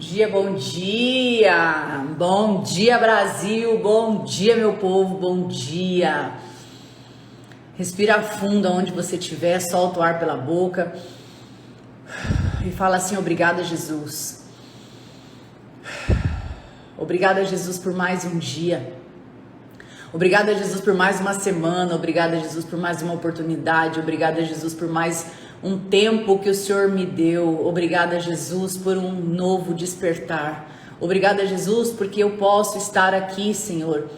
dia, bom dia! Bom dia, Brasil! Bom dia, meu povo! Bom dia! Respira fundo onde você estiver, solta o ar pela boca e fala assim: obrigada, Jesus. Obrigada, Jesus, por mais um dia. Obrigada, Jesus, por mais uma semana. Obrigada, Jesus, por mais uma oportunidade. Obrigada, Jesus, por mais um tempo que o Senhor me deu. Obrigada, Jesus, por um novo despertar. Obrigada, Jesus, porque eu posso estar aqui, Senhor,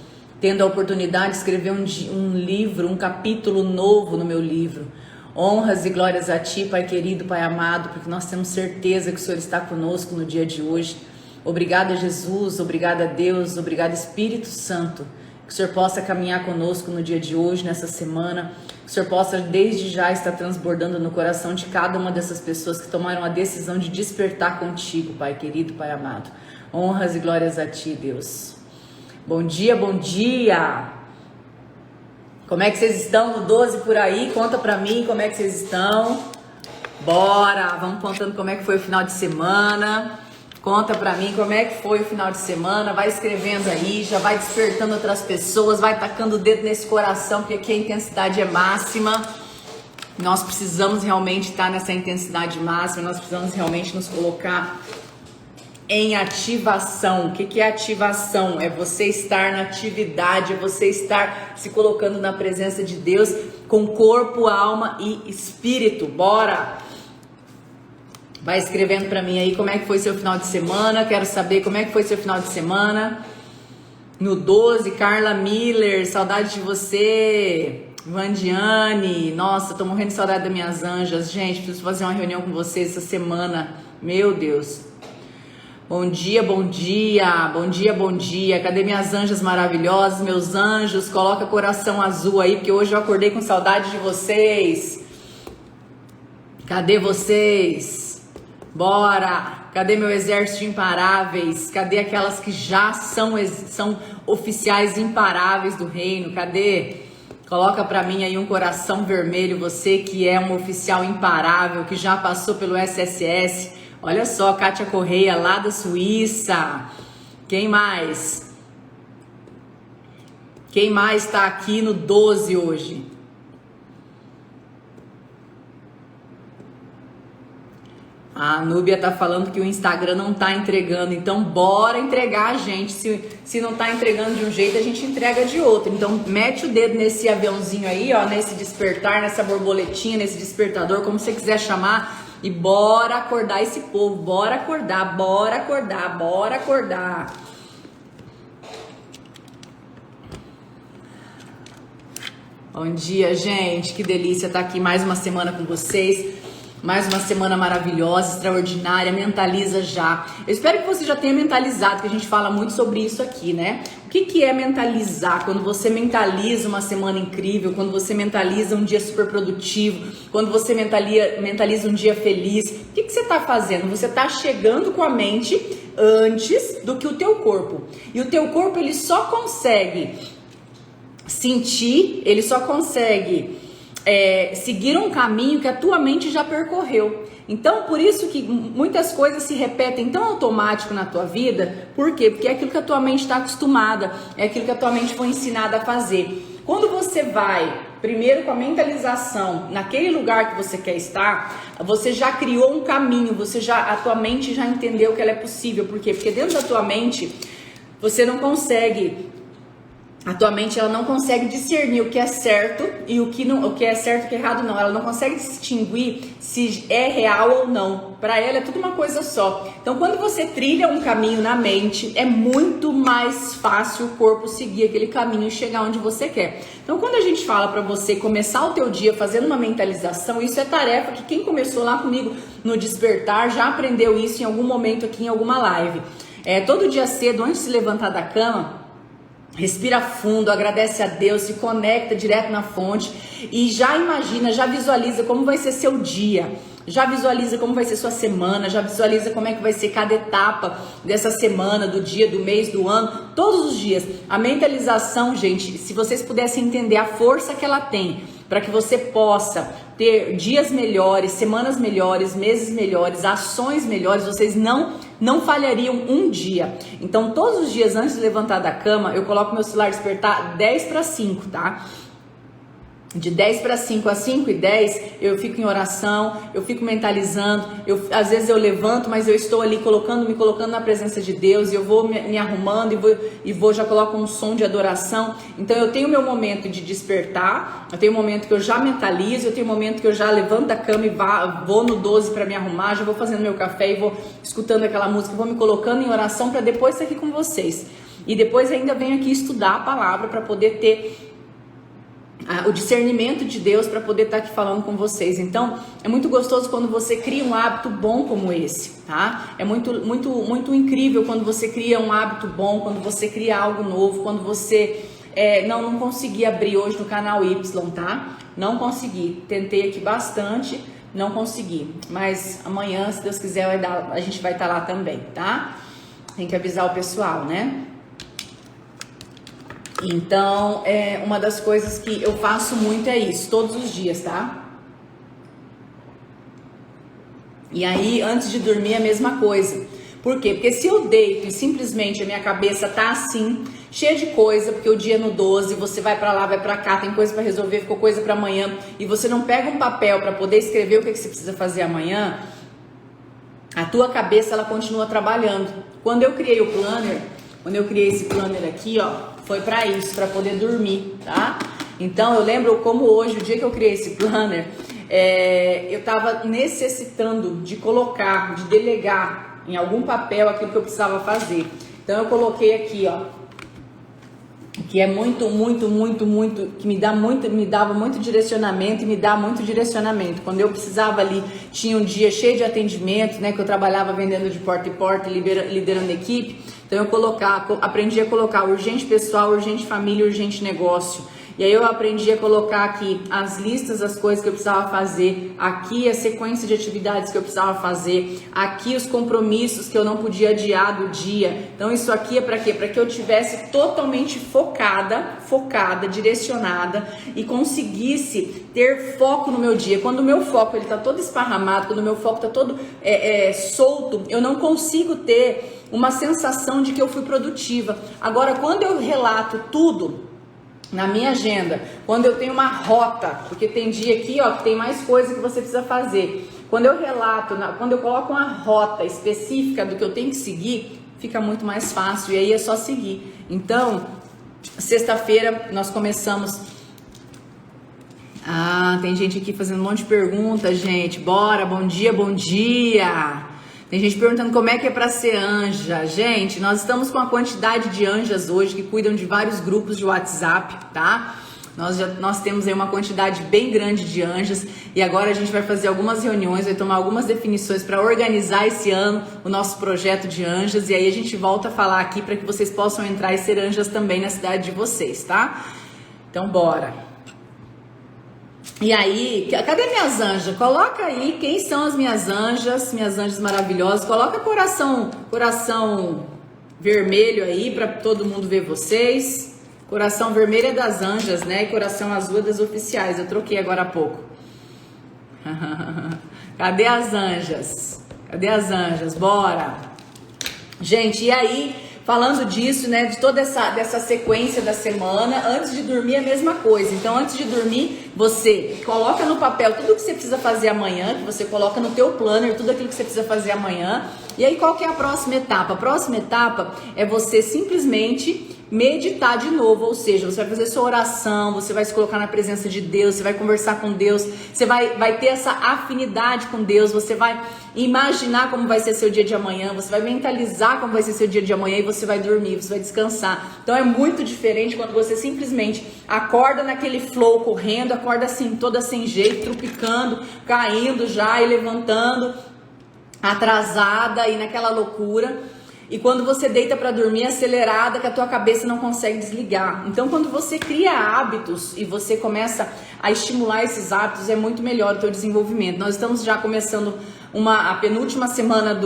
tendo a oportunidade de escrever um livro, um capítulo novo no meu livro. Honras e glórias a Ti, Pai querido, Pai amado, porque nós temos certeza que o Senhor está conosco no dia de hoje. Obrigada, Jesus, obrigada, Deus, obrigada, Espírito Santo. Que o Senhor possa caminhar conosco no dia de hoje, nessa semana. Que o Senhor possa desde já estar transbordando no coração de cada uma dessas pessoas que tomaram a decisão de despertar contigo, Pai querido, Pai amado. Honras e glórias a Ti, Deus. Bom dia, bom dia! Como é que vocês estão no 12 por aí? Conta pra mim como é que vocês estão. Bora! Vamos contando como é que foi o final de semana. Conta pra mim como é que foi o final de semana, vai escrevendo aí, já vai despertando outras pessoas, vai tacando o dedo nesse coração, porque aqui a intensidade é máxima. Nós precisamos realmente estar nessa intensidade máxima, nós precisamos realmente nos colocar em ativação. O que é ativação? É você estar na atividade, é você estar se colocando na presença de Deus com corpo, alma e espírito. Bora! Vai escrevendo pra mim aí como é que foi seu final de semana. Quero saber como é que foi seu final de semana. No 12, Carla Miller, saudade de você. Vandiane, nossa, tô morrendo de saudade das minhas anjas. Gente, preciso fazer uma reunião com vocês essa semana. Meu Deus. Bom dia, bom dia. Bom dia, bom dia. Cadê minhas anjas maravilhosas? Meus anjos, coloca coração azul aí, porque hoje eu acordei com saudade de vocês. Cadê vocês? Bora! Cadê meu exército de imparáveis? Cadê aquelas que já são oficiais imparáveis do reino? Cadê? Coloca pra mim aí um coração vermelho, você que é um oficial imparável, que já passou pelo SSS. Olha só, Kátia Correia, lá da Suíça. Quem mais? Quem mais tá aqui no 12 hoje? A Núbia tá falando que o Instagram não tá entregando, então bora entregar, gente. Se não tá entregando de um jeito, a gente entrega de outro. Então mete o dedo nesse aviãozinho aí, ó, nesse despertar, nessa borboletinha, nesse despertador, como você quiser chamar, e bora acordar esse povo, bora acordar, bora acordar, bora acordar. Bom dia, gente, que delícia estar aqui mais uma semana com vocês. Mais uma semana maravilhosa, extraordinária, mentaliza já. Eu espero que você já tenha mentalizado, que a gente fala muito sobre isso aqui, né? O que é mentalizar? Quando você mentaliza uma semana incrível, quando você mentaliza um dia super produtivo, quando você mentaliza um dia feliz, o que você está fazendo? Você está chegando com a mente antes do que o teu corpo. E o teu corpo, ele só consegue sentir, ele só consegue... seguir um caminho que a tua mente já percorreu. Então, por isso que muitas coisas se repetem tão automático na tua vida. Por quê? Porque é aquilo que a tua mente está acostumada, é aquilo que a tua mente foi ensinada a fazer. Quando você vai, primeiro com a mentalização, naquele lugar que você quer estar, você já criou um caminho, a tua mente já entendeu que ela é possível. Por quê? Porque dentro da tua mente, você não consegue... A tua mente, ela não consegue discernir o que é certo e o que é certo e o que é errado não. Ela não consegue distinguir se é real ou não. Para ela é tudo uma coisa só. Então, quando você trilha um caminho na mente, é muito mais fácil o corpo seguir aquele caminho e chegar onde você quer. Então, quando a gente fala para você começar o teu dia fazendo uma mentalização, isso é tarefa que quem começou lá comigo no Despertar já aprendeu isso em algum momento aqui em alguma live. Todo dia cedo, antes de se levantar da cama, respira fundo, agradece a Deus, se conecta direto na fonte e já imagina, já visualiza como vai ser seu dia, já visualiza como vai ser sua semana, já visualiza como é que vai ser cada etapa dessa semana, do dia, do mês, do ano, todos os dias. A mentalização, gente, se vocês pudessem entender a força que ela tem para que você possa ter dias melhores, semanas melhores, meses melhores, ações melhores, vocês não não falhariam um dia. Então, todos os dias antes de levantar da cama, eu coloco meu celular despertar 10 para 5, tá? De 10 para 5, às 5 e 10, eu fico em oração, eu fico mentalizando, às vezes eu levanto, mas eu estou ali me colocando na presença de Deus, e eu vou me arrumando já coloco um som de adoração. Então eu tenho meu momento de despertar, eu tenho um momento que eu já mentalizo, eu tenho um momento que eu já levanto da cama e vou no 12 para me arrumar, já vou fazendo meu café e vou escutando aquela música, vou me colocando em oração para depois estar aqui com vocês. E depois ainda venho aqui estudar a palavra para poder ter o discernimento de Deus para poder estar aqui falando com vocês. Então é muito gostoso quando você cria um hábito bom como esse, tá? É muito incrível quando você cria um hábito bom, quando você cria algo novo, quando você não consegui abrir hoje no canal Y, tá? Não consegui, tentei aqui bastante, não consegui, mas amanhã, se Deus quiser, a gente vai estar lá também, tá? Tem que avisar o pessoal, né? Então, uma das coisas que eu faço muito é isso, todos os dias, tá? E aí, antes de dormir, a mesma coisa. Por quê? Porque se eu deito e simplesmente a minha cabeça tá assim, cheia de coisa, porque o dia é no 12, você vai pra lá, vai pra cá, tem coisa pra resolver, ficou coisa pra amanhã, e você não pega um papel pra poder escrever o que você precisa fazer amanhã, a tua cabeça, ela continua trabalhando. Quando eu criei o planner, quando eu criei esse planner aqui, ó, foi para isso, para poder dormir, tá? Então eu lembro como hoje, o dia que eu criei esse planner, eu tava necessitando de colocar, de delegar em algum papel aquilo que eu precisava fazer. Então eu coloquei aqui, ó, que é que me dava muito direcionamento e me dá muito direcionamento. Quando eu precisava ali, tinha um dia cheio de atendimento, né, que eu trabalhava vendendo de porta em porta, liderando equipe. Então eu aprendi a colocar urgente pessoal, urgente família, urgente negócio. E aí eu aprendi a colocar aqui as listas das coisas que eu precisava fazer, aqui a sequência de atividades que eu precisava fazer, aqui os compromissos que eu não podia adiar do dia. Então isso aqui é para quê? Para que eu tivesse totalmente focada, direcionada e conseguisse ter foco no meu dia. Quando o meu foco ele tá todo esparramado, quando o meu foco tá todo solto, eu não consigo ter uma sensação de que eu fui produtiva. Agora, quando eu relato tudo na minha agenda, quando eu tenho uma rota, porque tem dia aqui, ó, que tem mais coisa que você precisa fazer. Quando eu relato, quando eu coloco uma rota específica do que eu tenho que seguir, fica muito mais fácil e aí é só seguir. Então, sexta-feira nós começamos. Tem gente aqui fazendo um monte de perguntas, gente. Bora, bom dia, bom dia. Tem gente perguntando como é que é para ser anja. Gente, nós estamos com a quantidade de anjas hoje que cuidam de vários grupos de WhatsApp, tá? Nós temos aí uma quantidade bem grande de anjas e agora a gente vai fazer algumas reuniões, vai tomar algumas definições para organizar esse ano o nosso projeto de anjas e aí a gente volta a falar aqui para que vocês possam entrar e ser anjas também na cidade de vocês, tá? Então bora! E aí, cadê minhas anjas? Coloca aí quem são as minhas anjas maravilhosas. Coloca coração vermelho aí para todo mundo ver vocês. Coração vermelho é das anjas, né? E coração azul é das oficiais. Eu troquei agora há pouco. Cadê as anjas? Cadê as anjas? Bora! Gente, e aí, falando disso, né, de toda dessa sequência da semana, antes de dormir a mesma coisa. Então, antes de dormir, você coloca no papel tudo que você precisa fazer amanhã, que você coloca no teu planner, tudo aquilo que você precisa fazer amanhã. E aí, qual que é a próxima etapa? A próxima etapa é você simplesmente meditar de novo, ou seja, você vai fazer sua oração, você vai se colocar na presença de Deus, você vai conversar com Deus, você vai ter essa afinidade com Deus, você vai imaginar como vai ser seu dia de amanhã, você vai mentalizar como vai ser seu dia de amanhã e você vai dormir, você vai descansar. Então é muito diferente quando você simplesmente acorda naquele flow correndo, acorda assim, toda sem jeito, tropicando, caindo já e levantando, atrasada e naquela loucura. E quando você deita para dormir acelerada, que a tua cabeça não consegue desligar. Então, quando você cria hábitos e você começa a estimular esses hábitos, é muito melhor o teu desenvolvimento. Nós estamos já começando a penúltima semana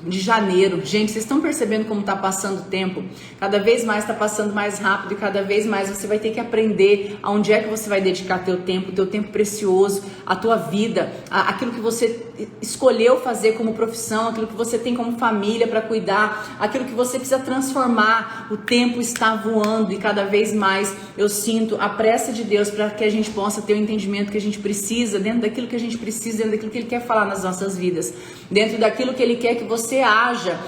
de janeiro. Gente, vocês estão percebendo como está passando o tempo? Cada vez mais está passando mais rápido e cada vez mais você vai ter que aprender aonde é que você vai dedicar teu tempo precioso, a tua vida, aquilo que você escolheu fazer como profissão, aquilo que você tem como família para cuidar, aquilo que você precisa transformar. O tempo está voando e cada vez mais eu sinto a pressa de Deus para que a gente possa ter o entendimento que a gente precisa, dentro daquilo que a gente precisa, dentro daquilo que Ele quer falar nas nossas vidas, dentro daquilo que Ele quer que você haja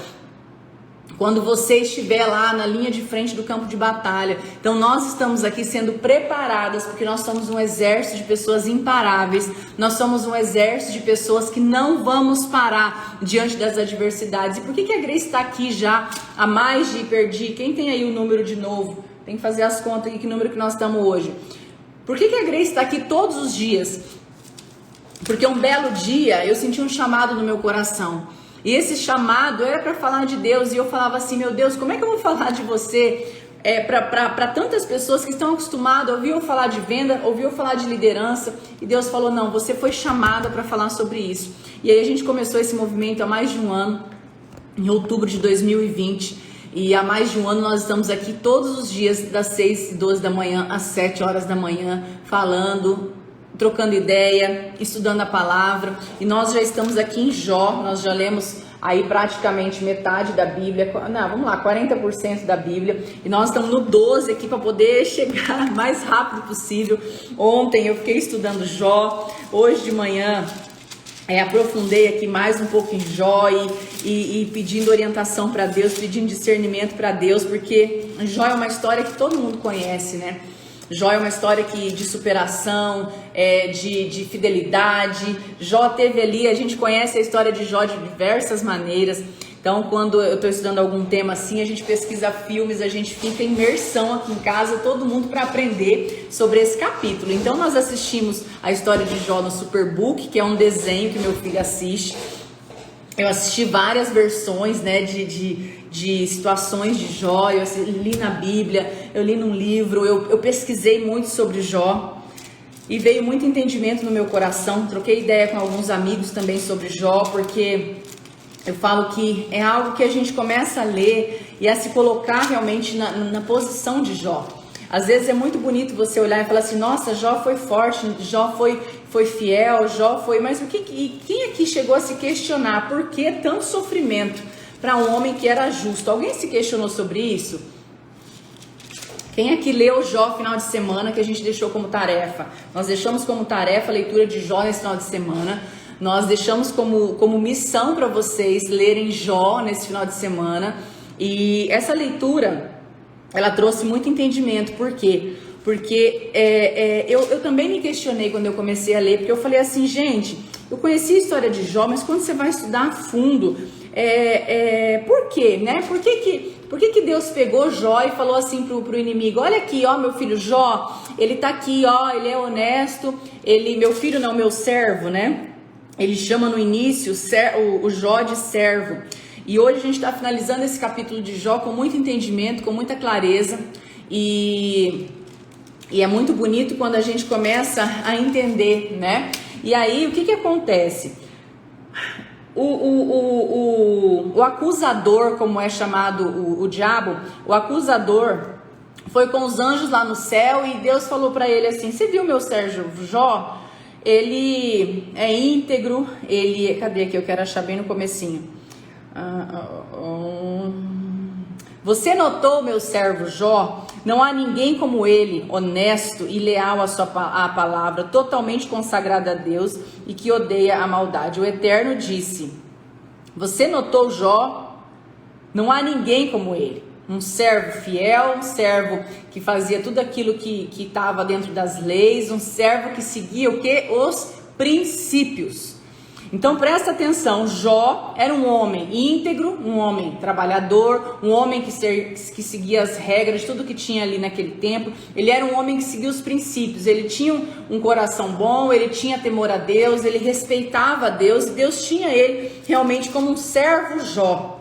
quando você estiver lá na linha de frente do campo de batalha. Então nós estamos aqui sendo preparadas, porque nós somos um exército de pessoas imparáveis, nós somos um exército de pessoas que não vamos parar diante das adversidades. E por que a Grace está aqui já há mais de, perdi, quem tem aí o número de novo? Tem que fazer as contas aqui, que número que nós estamos hoje. Por que a Grace está aqui todos os dias? Porque um belo dia eu senti um chamado no meu coração. E esse chamado era para falar de Deus, e eu falava assim: meu Deus, como é que eu vou falar de você para tantas pessoas que estão acostumadas a ouvir eu falar de venda, ouvir eu falar de liderança? E Deus falou: não, você foi chamada para falar sobre isso. E aí a gente começou esse movimento há mais de um ano, em outubro de 2020, e há mais de um ano nós estamos aqui todos os dias, das 6h12 da manhã às 7 horas da manhã, falando, trocando ideia, estudando a palavra. E nós já estamos aqui em Jó, nós já lemos aí praticamente metade da Bíblia, não, vamos lá, 40% da Bíblia, e nós estamos no 12 aqui para poder chegar o mais rápido possível. Ontem eu fiquei estudando Jó, hoje de manhã aprofundei aqui mais um pouco em Jó e pedindo orientação para Deus, pedindo discernimento para Deus, porque Jó é uma história que todo mundo conhece, né? Jó é uma história de superação, de fidelidade. Jó teve ali, a gente conhece a história de Jó de diversas maneiras. Então, quando eu estou estudando algum tema assim, a gente pesquisa filmes, a gente fica em imersão aqui em casa, todo mundo para aprender sobre esse capítulo. Então, nós assistimos a história de Jó no Superbook, que é um desenho que meu filho assiste. Eu assisti várias versões, né, de situações de Jó, eu li na Bíblia, eu li num livro, eu pesquisei muito sobre Jó e veio muito entendimento no meu coração. Troquei ideia com alguns amigos também sobre Jó, porque eu falo que é algo que a gente começa a ler e a se colocar realmente na posição de Jó. Às vezes é muito bonito você olhar e falar assim: nossa, Jó foi forte, Jó foi fiel, Jó foi... Mas quem aqui chegou a se questionar por que tanto sofrimento para um homem que era justo? Alguém se questionou sobre isso? Quem aqui leu Jó final de semana, que a gente deixou como tarefa? Nós deixamos como tarefa a leitura de Jó nesse final de semana. Nós deixamos como missão para vocês lerem Jó nesse final de semana. E essa leitura, ela trouxe muito entendimento. Por quê? Porque eu também me questionei quando eu comecei a ler, porque eu falei assim: gente, eu conheci a história de Jó, mas quando você vai estudar a fundo, por quê, né? Por que Deus pegou Jó e falou assim pro inimigo: olha aqui, ó, meu filho Jó, ele tá aqui, ó, ele é honesto, meu filho não, meu servo, né? Ele chama no início o Jó de servo. E hoje a gente está finalizando esse capítulo de Jó com muito entendimento, com muita clareza. E é muito bonito quando a gente começa a entender, né? E aí, o que acontece? O acusador, como é chamado o diabo, o acusador foi com os anjos lá no céu e Deus falou para ele assim: você viu meu servo Jó? Ele é íntegro, cadê aqui? Eu quero achar bem no comecinho. Você notou meu servo Jó? Não há ninguém como ele, honesto e leal à palavra, totalmente consagrado a Deus e que odeia a maldade. O Eterno disse: você notou Jó? Não há ninguém como ele. Um servo fiel, um servo que fazia tudo aquilo que estava dentro das leis, um servo que seguia o quê? Os princípios. Então presta atenção, Jó era um homem íntegro, um homem trabalhador, um homem que seguia as regras de tudo que tinha ali naquele tempo. Ele era um homem que seguia os princípios, ele tinha um coração bom, ele tinha temor a Deus, ele respeitava a Deus e Deus tinha ele realmente como um servo Jó.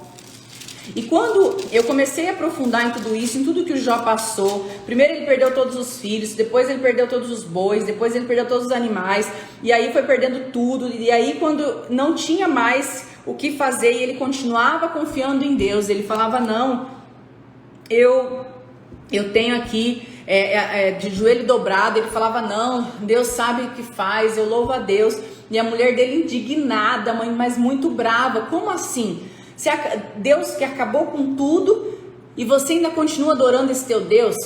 E quando eu comecei a aprofundar em tudo isso, em tudo que o Jó passou, primeiro ele perdeu todos os filhos, depois ele perdeu todos os bois, depois ele perdeu todos os animais, e aí foi perdendo tudo, e aí quando não tinha mais o que fazer, e ele continuava confiando em Deus, ele falava: não, eu tenho aqui, de joelho dobrado, ele falava: não, Deus sabe o que faz, eu louvo a Deus. E a mulher dele indignada, mãe, mas muito brava. Como assim? Deus que acabou com tudo e você ainda continua adorando esse teu Deus?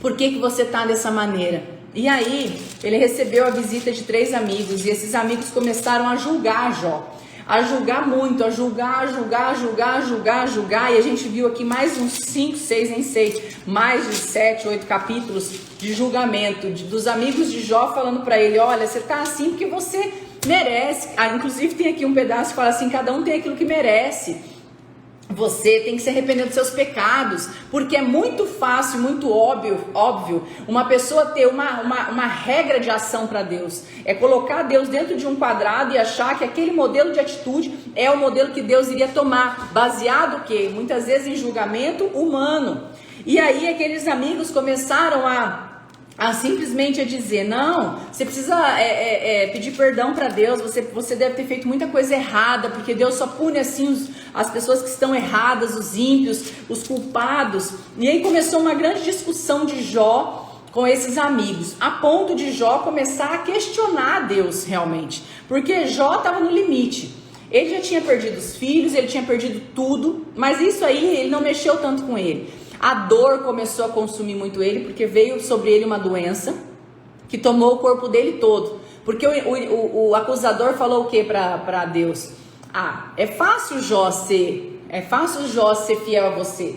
Por que você tá dessa maneira? E aí, ele recebeu a visita de 3 amigos, e esses amigos começaram a julgar Jó. A julgar muito, a julgar, e a gente viu aqui mais uns 5, 6, nem sei, mais de 7, 8 capítulos de julgamento, dos amigos de Jó falando para ele, olha, você tá assim porque você merece. Inclusive tem aqui um pedaço que fala assim, cada um tem aquilo que merece. Você tem que se arrepender dos seus pecados, porque é muito fácil, muito óbvio uma pessoa ter uma regra de ação para Deus. É colocar Deus dentro de um quadrado e achar que aquele modelo de atitude é o modelo que Deus iria tomar, baseado o quê? Muitas vezes em julgamento humano. E aí aqueles amigos começaram a simplesmente a dizer, não, você precisa pedir perdão para Deus, você deve ter feito muita coisa errada, porque Deus só pune assim as pessoas que estão erradas, os ímpios, os culpados. E aí começou uma grande discussão de Jó com esses amigos, a ponto de Jó começar a questionar a Deus realmente, porque Jó estava no limite. Ele já tinha perdido os filhos, ele tinha perdido tudo, mas isso aí ele não mexeu tanto com ele. A dor começou a consumir muito ele, porque veio sobre ele uma doença que tomou o corpo dele todo. Porque o acusador falou o que para Deus? É fácil Jó ser fiel a você.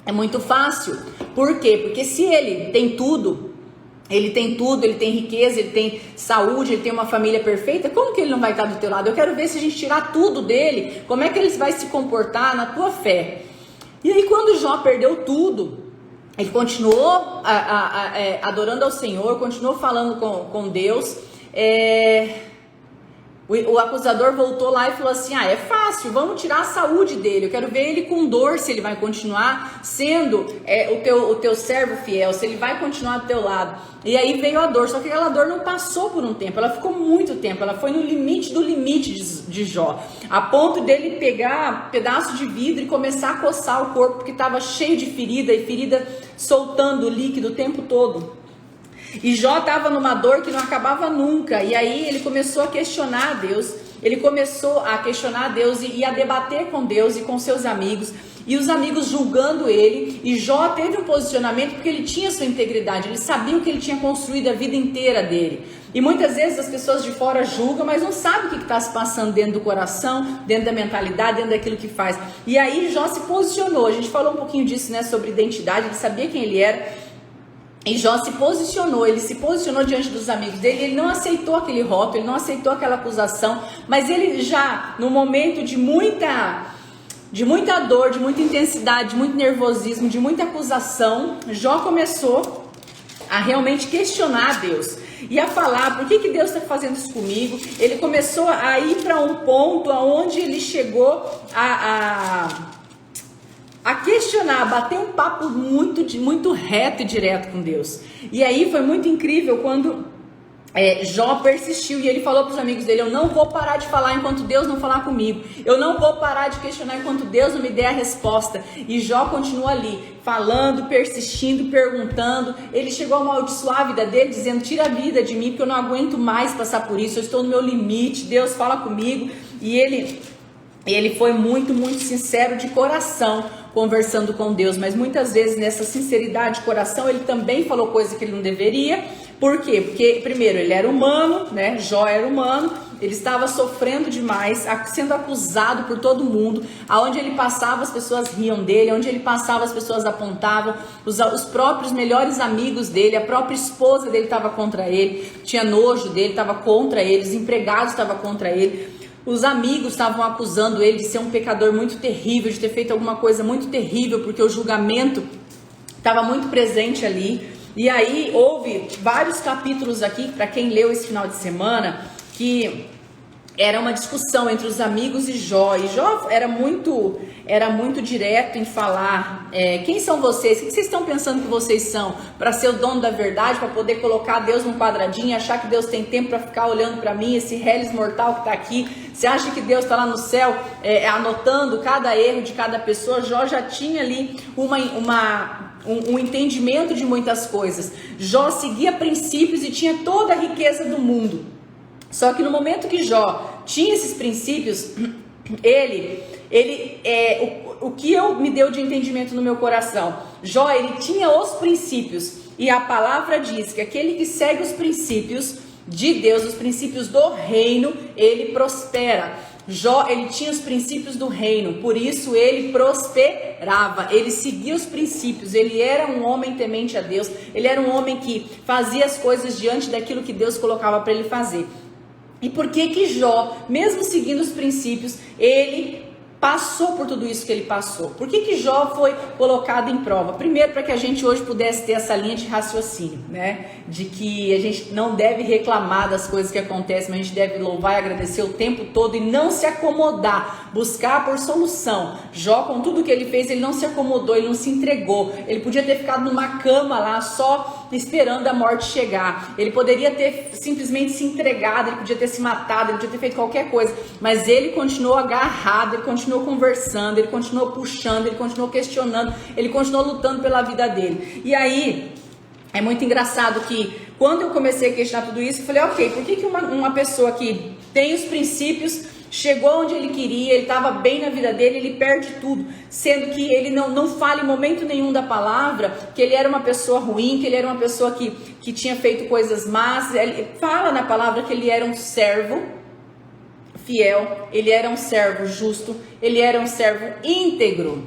É muito fácil. Por quê? Porque se ele tem tudo, ele tem riqueza, ele tem saúde, ele tem uma família perfeita, como que ele não vai estar do teu lado? Eu quero ver se a gente tirar tudo dele, como é que ele vai se comportar na tua fé. E aí quando Jó perdeu tudo, ele continuou adorando ao Senhor, continuou falando com Deus. O acusador voltou lá e falou assim, é fácil, vamos tirar a saúde dele, eu quero ver ele com dor, se ele vai continuar sendo o teu servo fiel, se ele vai continuar do teu lado. E aí veio a dor, só que aquela dor não passou por um tempo, ela ficou muito tempo, ela foi no limite do limite de Jó, a ponto dele pegar pedaço de vidro e começar a coçar o corpo, porque estava cheio de ferida, e ferida soltando líquido o tempo todo. E Jó estava numa dor que não acabava nunca, e aí ele começou a questionar a Deus, e a debater com Deus e com seus amigos, e os amigos julgando ele, e Jó teve um posicionamento porque ele tinha sua integridade, ele sabia o que ele tinha construído a vida inteira dele. E muitas vezes as pessoas de fora julgam, mas não sabem o que está se passando dentro do coração, dentro da mentalidade, dentro daquilo que faz. E aí Jó se posicionou, a gente falou um pouquinho disso, né, sobre identidade, ele sabia quem ele era. E Jó se posicionou diante dos amigos dele, ele não aceitou aquele rótulo, ele não aceitou aquela acusação, mas ele já, no momento de muita dor, de muita intensidade, de muito nervosismo, de muita acusação, Jó começou a realmente questionar a Deus e a falar, por que Deus está fazendo isso comigo? Ele começou a ir para um ponto onde ele chegou a questionar, a bater um papo muito reto e direto com Deus. E aí foi muito incrível quando Jó persistiu e ele falou para os amigos dele, eu não vou parar de falar enquanto Deus não falar comigo, eu não vou parar de questionar enquanto Deus não me der a resposta. E Jó continua ali, falando, persistindo, perguntando. Ele chegou a amaldiçoar a vida dele, dizendo, tira a vida de mim, porque eu não aguento mais passar por isso, eu estou no meu limite, Deus fala comigo. E ele foi muito sincero de coração, conversando com Deus, mas muitas vezes nessa sinceridade de coração ele também falou coisa que ele não deveria. Por quê? Porque primeiro ele era humano, né? Jó era humano, ele estava sofrendo demais, sendo acusado por todo mundo, aonde ele passava as pessoas riam dele, onde ele passava as pessoas apontavam, os próprios melhores amigos dele, a própria esposa dele estava contra ele, tinha nojo dele, estava contra ele, os empregados estavam contra ele. Os amigos estavam acusando ele de ser um pecador muito terrível, de ter feito alguma coisa muito terrível, porque o julgamento estava muito presente ali. E aí houve vários capítulos aqui, para quem leu esse final de semana, que era uma discussão entre os amigos e Jó. E Jó era muito direto em falar, quem são vocês? O que vocês estão pensando que vocês são? Para ser o dono da verdade, para poder colocar Deus num quadradinho e achar que Deus tem tempo para ficar olhando para mim, esse reles mortal que está aqui? Você acha que Deus está lá no céu anotando cada erro de cada pessoa? Jó já tinha ali um entendimento de muitas coisas. Jó seguia princípios e tinha toda a riqueza do mundo. Só que no momento que Jó tinha esses princípios, o que me deu de entendimento no meu coração, Jó, ele tinha os princípios, e a palavra diz que aquele que segue os princípios de Deus, os princípios do reino, ele prospera. Jó, ele tinha os princípios do reino, por isso ele prosperava, ele seguia os princípios, ele era um homem temente a Deus, ele era um homem que fazia as coisas diante daquilo que Deus colocava para ele fazer. E por que Jó, mesmo seguindo os princípios, ele passou por tudo isso que ele passou? Por que Jó foi colocado em prova? Primeiro, para que a gente hoje pudesse ter essa linha de raciocínio, né? De que a gente não deve reclamar das coisas que acontecem, mas a gente deve louvar e agradecer o tempo todo e não se acomodar, buscar por solução. Jó, com tudo que ele fez, ele não se acomodou, ele não se entregou. Ele podia ter ficado numa cama lá, só esperando a morte chegar. Ele poderia ter simplesmente se entregado, ele podia ter se matado, ele podia ter feito qualquer coisa, mas ele continuou agarrado, ele continuou conversando, ele continuou puxando, ele continuou questionando, ele continuou lutando pela vida dele. E aí, é muito engraçado que quando eu comecei a questionar tudo isso, eu falei, ok, por que uma pessoa que tem os princípios, chegou onde ele queria, ele estava bem na vida dele, ele perde tudo, sendo que ele não fala em momento nenhum da palavra que ele era uma pessoa ruim, que ele era uma pessoa que tinha feito coisas más. Ele fala na palavra que ele era um servo fiel, ele era um servo justo, ele era um servo íntegro.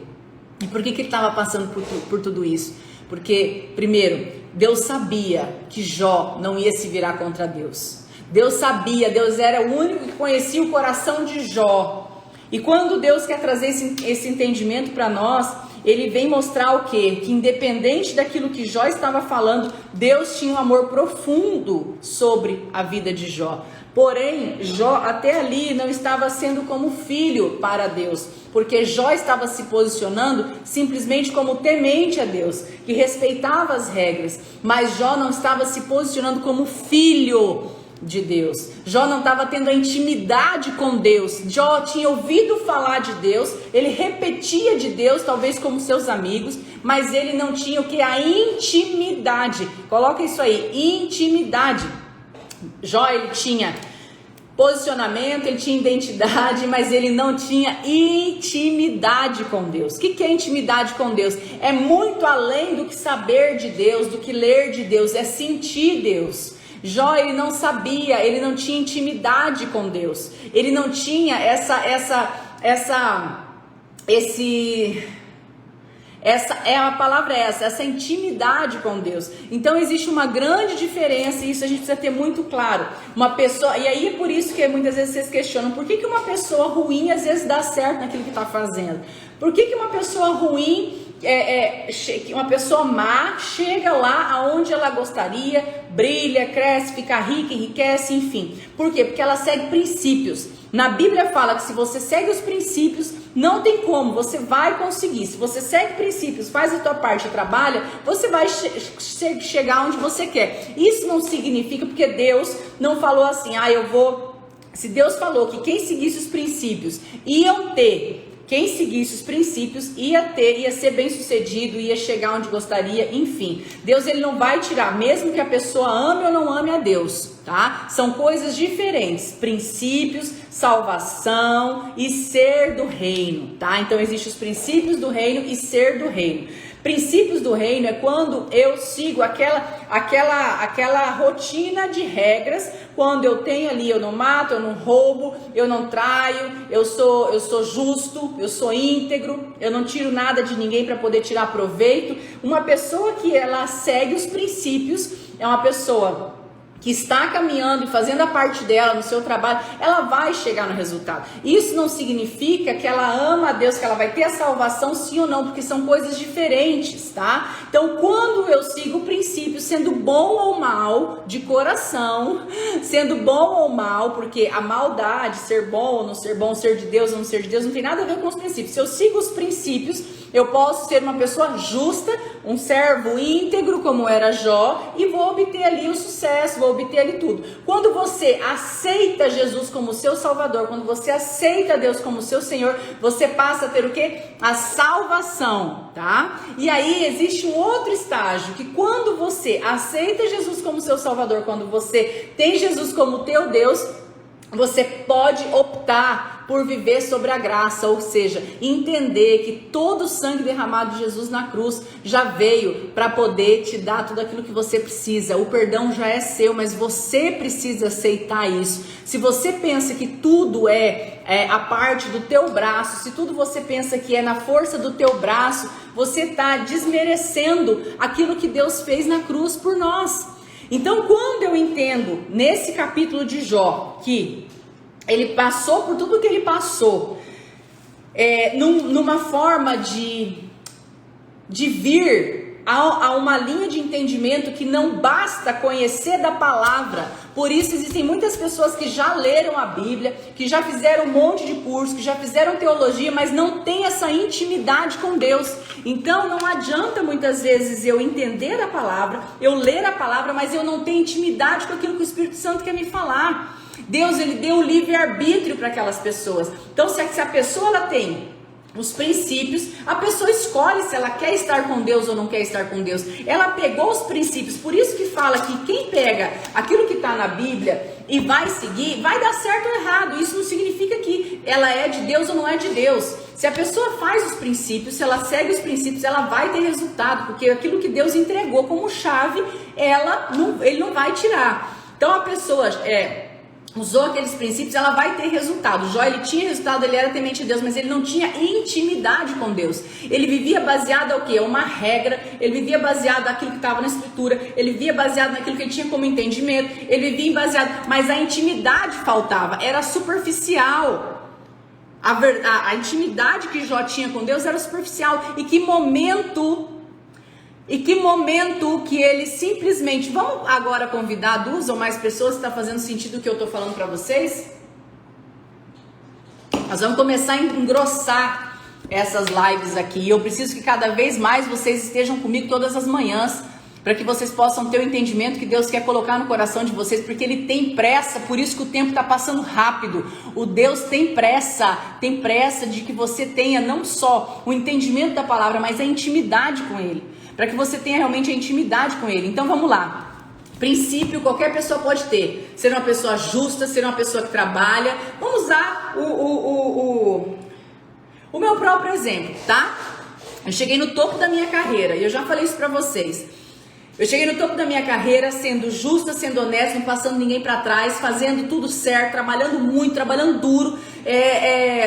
E por que ele estava passando por tudo isso? Porque, primeiro, Deus sabia que Jó não ia se virar contra Deus. Deus sabia, Deus era o único que conhecia o coração de Jó. E quando Deus quer trazer esse entendimento para nós, ele vem mostrar o quê? Que independente daquilo que Jó estava falando, Deus tinha um amor profundo sobre a vida de Jó. Porém, Jó até ali não estava sendo como filho para Deus, porque Jó estava se posicionando simplesmente como temente a Deus, que respeitava as regras, mas Jó não estava se posicionando como filho de Deus. Jó não estava tendo a intimidade com Deus. Jó tinha ouvido falar de Deus, ele repetia de Deus, talvez como seus amigos, mas ele não tinha o que? A intimidade. Coloca isso aí, intimidade. Jó, ele tinha posicionamento, ele tinha identidade, mas ele não tinha intimidade com Deus. O que é intimidade com Deus? É muito além do que saber de Deus, do que ler de Deus, é sentir Deus. Jó, ele não sabia, ele não tinha intimidade com Deus, ele não tinha essa intimidade com Deus. Então existe uma grande diferença, e isso a gente precisa ter muito claro. Uma pessoa, e aí é por isso que muitas vezes vocês questionam, por que uma pessoa ruim às vezes dá certo naquilo que está fazendo? Por que uma pessoa ruim, uma pessoa má, chega lá aonde ela gostaria, brilha, cresce, fica rica, enriquece, enfim? Por quê? Porque ela segue princípios. Na Bíblia fala que se você segue os princípios, não tem como, você vai conseguir. Se você segue princípios, faz a tua parte e trabalha, você vai chegar onde você quer. Isso não significa, porque Deus não falou assim, se Deus falou que quem seguisse os princípios iam ter, quem seguisse os princípios ia ser bem sucedido, ia chegar onde gostaria, enfim. Deus, ele não vai tirar, mesmo que a pessoa ame ou não ame a Deus, tá? São coisas diferentes, princípios, salvação e ser do reino, tá? Então existem os princípios do reino e ser do reino. Princípios do reino é quando eu sigo aquela rotina de regras, quando eu tenho ali, eu não mato, eu não roubo, eu não traio, eu sou justo, eu sou íntegro, eu não tiro nada de ninguém para poder tirar proveito. Uma pessoa que ela segue os princípios é uma pessoa que está caminhando e fazendo a parte dela no seu trabalho, ela vai chegar no resultado. Isso não significa que ela ama a Deus, que ela vai ter a salvação sim ou não, porque são coisas diferentes, tá? Então, quando eu sigo o princípio, sendo bom ou mal de coração, sendo bom ou mal, porque a maldade, ser bom ou não ser bom, ser de Deus ou não ser de Deus, não tem nada a ver com os princípios. Se eu sigo os princípios, eu posso ser uma pessoa justa, um servo íntegro, como era Jó, e vou obter ali o sucesso, vou obter ali tudo. Quando você aceita Jesus como seu Salvador, quando você aceita Deus como seu Senhor, você passa a ter o quê? A salvação, tá? E aí existe um outro estágio, que quando você aceita Jesus como seu Salvador, quando você tem Jesus como teu Deus, você pode optar por viver sobre a graça, ou seja, entender que todo o sangue derramado de Jesus na cruz já veio para poder te dar tudo aquilo que você precisa. O perdão já é seu, mas você precisa aceitar isso. Se você pensa que tudo é a parte do teu braço, se tudo você pensa que é na força do teu braço, você está desmerecendo aquilo que Deus fez na cruz por nós. Então, quando eu entendo nesse capítulo de Jó que ele passou por tudo que ele passou, numa forma de vir a uma linha de entendimento que não basta conhecer da palavra. Por isso existem muitas pessoas que já leram a Bíblia, que já fizeram um monte de curso, que já fizeram teologia, mas não tem essa intimidade com Deus. Então não adianta muitas vezes eu entender a palavra, eu ler a palavra, mas eu não tenho intimidade com aquilo que o Espírito Santo quer me falar. Deus, ele deu o livre-arbítrio para aquelas pessoas. Então se a pessoa ela tem os princípios, a pessoa escolhe se ela quer estar com Deus ou não quer estar com Deus. Ela pegou os princípios, por isso que fala que quem pega aquilo que está na Bíblia e vai seguir, vai dar certo ou errado. Isso não significa que ela é de Deus ou não é de Deus. Se a pessoa faz os princípios, se ela segue os princípios, ela vai ter resultado, porque aquilo que Deus entregou como chave, ele não vai tirar. Então a pessoa usou aqueles princípios, ela vai ter resultado. Jó, ele tinha resultado, ele era temente a Deus, mas ele não tinha intimidade com Deus. Ele vivia baseado ao quê? Uma regra, ele vivia baseado naquilo que estava na escritura, ele vivia baseado naquilo que ele tinha como entendimento, ele vivia baseado, mas a intimidade faltava, era superficial. A intimidade que Jó tinha com Deus era superficial. E que momento que ele simplesmente... Vamos agora convidar 2 ou mais pessoas, se está fazendo sentido o que eu estou falando para vocês? Nós vamos começar a engrossar essas lives aqui. Eu preciso que cada vez mais vocês estejam comigo todas as manhãs, para que vocês possam ter o entendimento que Deus quer colocar no coração de vocês, porque Ele tem pressa, por isso que o tempo está passando rápido. O Deus tem pressa de que você tenha não só o entendimento da palavra, mas a intimidade com Ele, para que você tenha realmente a intimidade com Ele. Então vamos lá. Princípio, qualquer pessoa pode ter. Ser uma pessoa justa, ser uma pessoa que trabalha. Vamos usar o meu próprio exemplo, tá? Eu cheguei no topo da minha carreira, e eu já falei isso para vocês. Eu cheguei no topo da minha carreira sendo justa, sendo honesta, não passando ninguém para trás, fazendo tudo certo, trabalhando muito, trabalhando duro,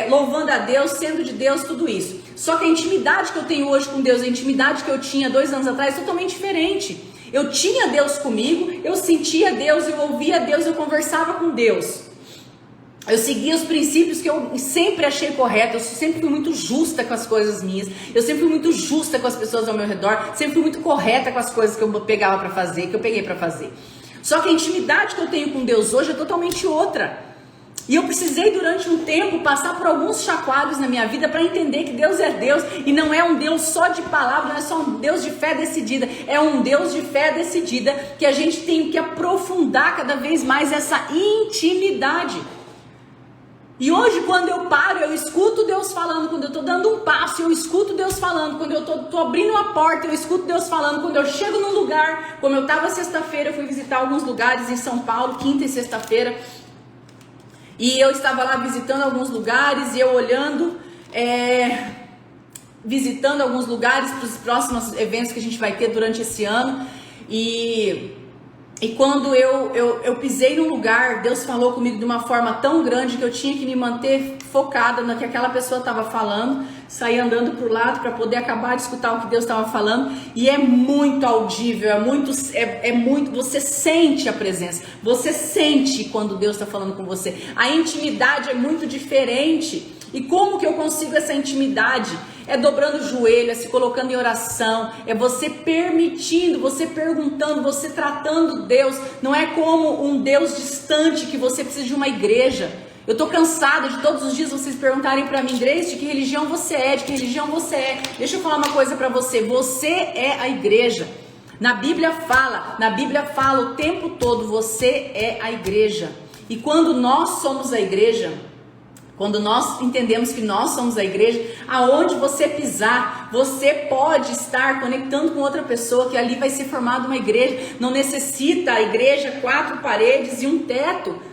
louvando a Deus, sendo de Deus, tudo isso. Só que a intimidade que eu tenho hoje com Deus, a intimidade que eu tinha 2 anos atrás, é totalmente diferente. Eu tinha Deus comigo, eu sentia Deus, eu ouvia Deus, eu conversava com Deus. Eu seguia os princípios que eu sempre achei correto. Eu sempre fui muito justa com as coisas minhas. Eu sempre fui muito justa com as pessoas ao meu redor. Sempre fui muito correta com as coisas que eu pegava para fazer, que eu peguei para fazer. Só que a intimidade que eu tenho com Deus hoje é totalmente outra. E eu precisei durante um tempo passar por alguns chacoalhos na minha vida para entender que Deus é Deus e não é um Deus só de palavra, não é só um Deus de fé decidida, é um Deus de fé decidida que a gente tem que aprofundar cada vez mais essa intimidade. E hoje quando eu paro, eu escuto Deus falando, quando eu estou dando um passo, eu escuto Deus falando, quando eu estou abrindo uma porta, eu escuto Deus falando, quando eu chego num lugar, como eu estava sexta-feira, eu fui visitar alguns lugares em São Paulo, quinta e sexta-feira, e eu estava lá visitando alguns lugares, e eu olhando, visitando alguns lugares para os próximos eventos que a gente vai ter durante esse ano, e quando eu pisei num lugar, Deus falou comigo de uma forma tão grande que eu tinha que me manter focada no que aquela pessoa estava falando, sair andando para o lado para poder acabar de escutar o que Deus estava falando. E é muito audível, é muito, você sente a presença, você sente quando Deus está falando com você. A intimidade é muito diferente. E como que eu consigo essa intimidade? É dobrando o joelho, é se colocando em oração, é você permitindo, você perguntando, você tratando Deus. Não é como um Deus distante que você precisa de uma igreja. Eu tô cansada de todos os dias vocês perguntarem pra mim, Grace, de que religião você é, de que religião você é. Deixa eu falar uma coisa pra você, você é a igreja. Na Bíblia fala o tempo todo, você é a igreja. E quando nós somos a igreja, quando nós entendemos que nós somos a igreja, aonde você pisar, você pode estar conectando com outra pessoa, que ali vai ser formada uma igreja. Não necessita a igreja 4 paredes e um teto.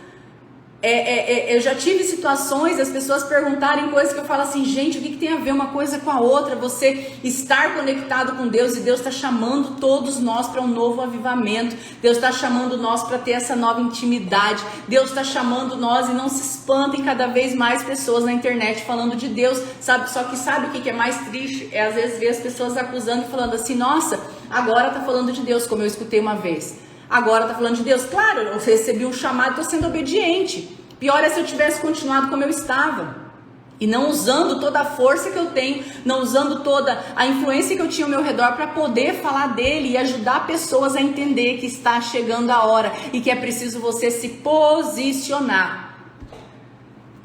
Eu já tive situações, as pessoas perguntarem coisas que eu falo assim, gente, o que tem a ver uma coisa com a outra? Você estar conectado com Deus, e Deus está chamando todos nós para um novo avivamento. Deus está chamando nós para ter essa nova intimidade. Deus está chamando nós, e não se espantem cada vez mais pessoas na internet falando de Deus, sabe? Só que sabe o que é mais triste? Às vezes ver as pessoas acusando e falando assim, nossa, agora tá falando de Deus, como eu escutei uma vez. Agora tá falando de Deus. Claro, eu recebi um chamado, estou sendo obediente. Pior é se eu tivesse continuado como eu estava. E não usando toda a força que eu tenho, não usando toda a influência que eu tinha ao meu redor para poder falar dele e ajudar pessoas a entender que está chegando a hora e que é preciso você se posicionar.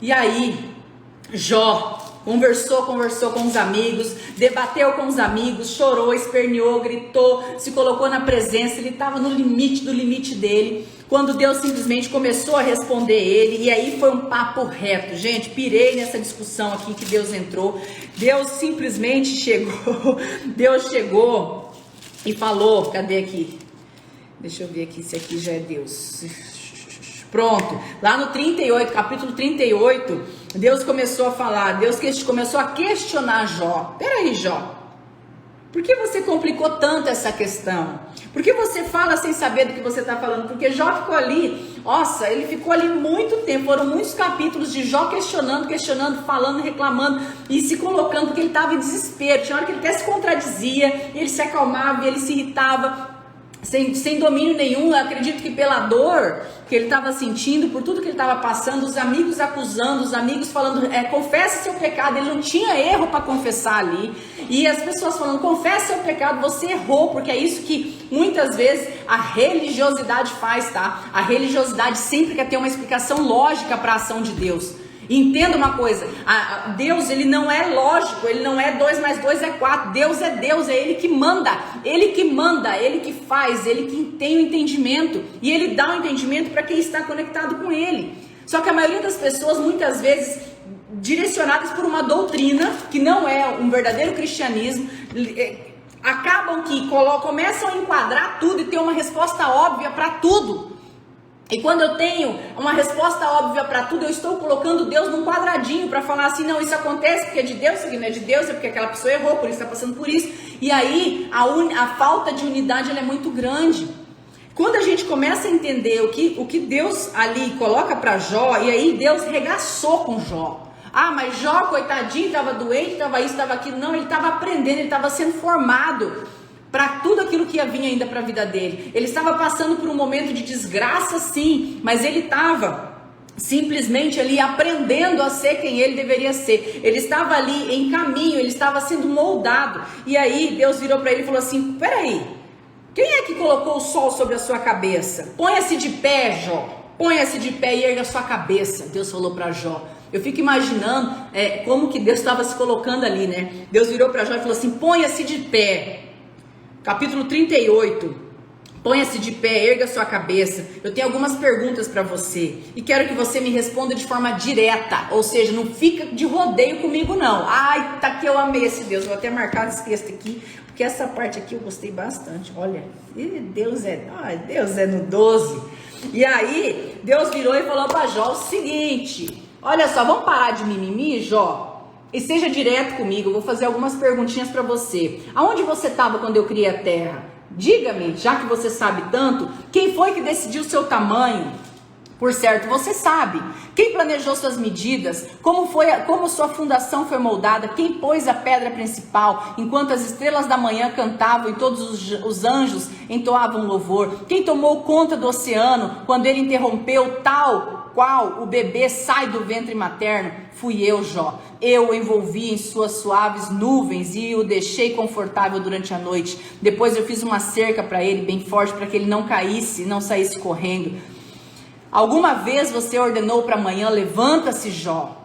E aí, Jó conversou com os amigos, debateu com os amigos, chorou, esperneou, gritou, se colocou na presença. Ele estava no limite do limite dele, quando Deus simplesmente começou a responder ele. E aí foi um papo reto, gente. Pirei nessa discussão aqui que Deus entrou. Deus simplesmente chegou, Deus chegou e falou, cadê aqui? Deixa eu ver aqui se aqui já é Deus. Pronto, lá no 38, capítulo 38, Deus começou a falar, Deus começou a questionar Jó. Peraí, Jó, por que você complicou tanto essa questão? Por que você fala sem saber do que você está falando? Porque Jó ficou ali, nossa, ele ficou ali muito tempo, foram muitos capítulos de Jó questionando, falando, reclamando e se colocando, porque ele estava em desespero. Tinha hora que ele até se contradizia, ele se acalmava, ele se irritava. Sem domínio nenhum. Eu acredito que pela dor que ele estava sentindo, por tudo que ele estava passando, os amigos acusando, os amigos falando, confesse seu pecado. Ele não tinha erro para confessar ali, e as pessoas falando, confesse seu pecado, você errou, porque é isso que muitas vezes a religiosidade faz, tá? A religiosidade sempre quer ter uma explicação lógica para a ação de Deus. Entenda uma coisa, Deus, ele não é lógico, ele não é 2 mais 2 é 4, Deus, é Ele que manda, Ele que faz, Ele que tem o entendimento, e Ele dá o entendimento para quem está conectado com Ele. Só que a maioria das pessoas, muitas vezes, direcionadas por uma doutrina, que não é um verdadeiro cristianismo, acabam que começam a enquadrar tudo e ter uma resposta óbvia para tudo. E quando eu tenho uma resposta óbvia para tudo, eu estou colocando Deus num quadradinho para falar assim, não, isso acontece porque é de Deus, isso aqui não é de Deus, é porque aquela pessoa errou, por isso está passando por isso. E aí a falta de unidade, ela é muito grande. Quando a gente começa a entender o que Deus ali coloca para Jó, e aí Deus regaçou com Jó. Ah, mas Jó, coitadinho, estava doente, estava isso, estava aquilo. Não, ele estava aprendendo, ele estava sendo formado para tudo aquilo que ia vir ainda para a vida dele. Ele estava passando por um momento de desgraça, sim, mas ele estava simplesmente ali aprendendo a ser quem ele deveria ser. Ele estava ali em caminho, ele estava sendo moldado. E aí Deus virou para ele e falou assim, peraí, quem é que colocou o sol sobre a sua cabeça? Ponha-se de pé, Jó, ponha-se de pé e erga a sua cabeça. Deus falou para Jó. Eu fico imaginando como que Deus estava se colocando ali, né? Deus virou para Jó e falou assim, ponha-se de pé. Capítulo 38, ponha-se de pé, erga sua cabeça. Eu tenho algumas perguntas para você e quero que você me responda de forma direta, ou seja, não fica de rodeio comigo não. Ai, tá que eu amei esse Deus, vou até marcar esse texto aqui, porque essa parte aqui eu gostei bastante. Olha, Deus é no 12. E aí, Deus virou e falou para Jó o seguinte, olha só, vamos parar de mimimi, Jó? E seja direto comigo, eu vou fazer algumas perguntinhas para você. Aonde você estava quando eu criei a terra? Diga-me, já que você sabe tanto, quem foi que decidiu o seu tamanho? Por certo, você sabe. Quem planejou suas medidas? Como sua fundação foi moldada? Quem pôs a pedra principal? Enquanto as estrelas da manhã cantavam e todos os anjos entoavam louvor? Quem tomou conta do oceano quando ele interrompeu tal qual o bebê sai do ventre materno? Fui eu, Jó. Eu o envolvi em suas suaves nuvens e o deixei confortável durante a noite. Depois eu fiz uma cerca para ele bem forte para que ele não caísse, não saísse correndo. Alguma vez você ordenou para amanhã, levanta-se, Jó,